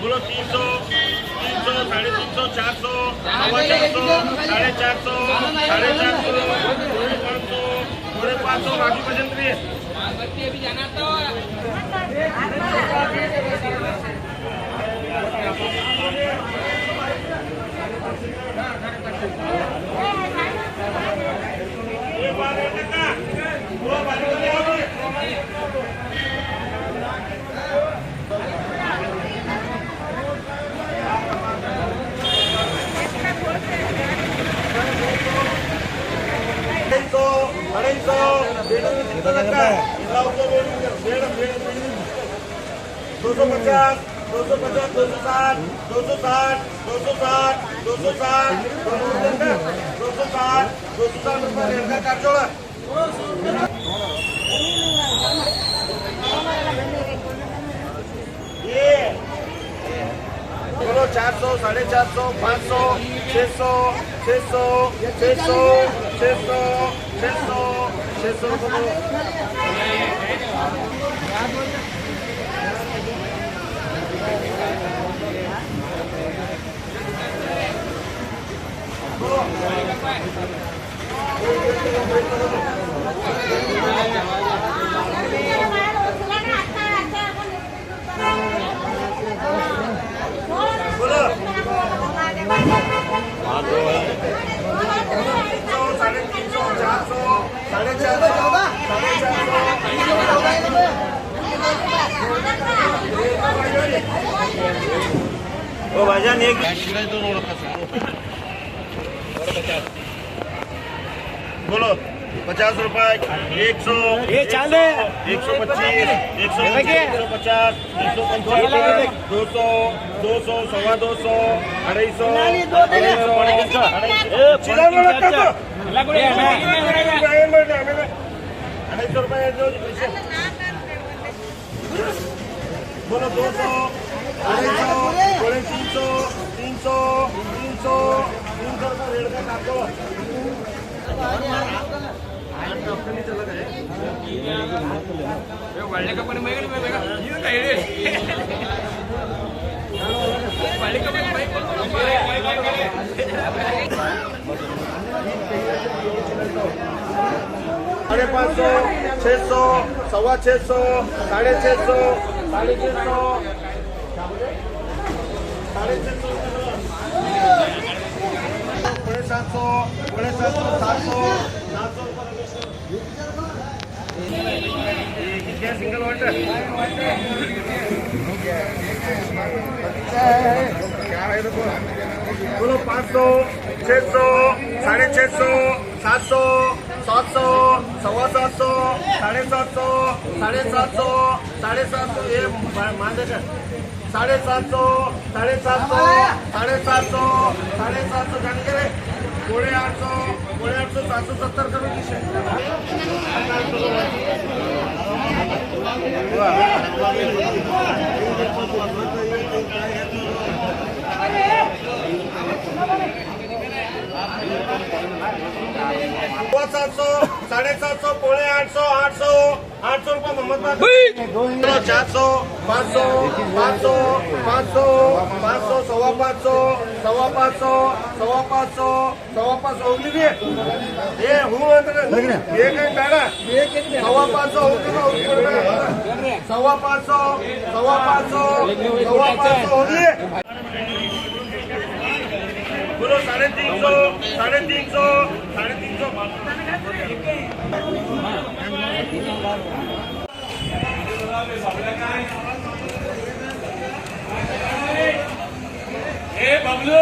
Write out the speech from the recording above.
बोलो 300, 300, 350, 400, 450, 450, 450, 500, बाकी भजन करिए। अभी जाना तो दो सौ पचास, 250, 260, 260, 260, 260, 260, 260 रुपये रेट का काट जोड़ा। ये बोलो 400, 450, 500, 600, 600, 600, 600, 600, 600 रुपये। ओ भाईजान एक बोलो 50 रुपए 100 ये चाल 125 150 155 200 200 250 250 रुपये बोलो 200 300 300 300 300 रेट का काटो साढ़े 500 600 650 650 650 700 700 क्या सिंगल वाटर बोलो 500 600 650 700 700 750 750 750 750 ये मान देकर 750 750 750 जान के 800 770 करो किसे वो 700 750 पोले 800 800 800 रुपये मोहम्मद 400 500 500 500 500 सवा 500 सवा 500 सवा 500 सवा 500 होगी भी ये हूँ ये कहीं बैठा सवा 500 सवा 500 सवा 500 होगी बोलो 350 350 बबलू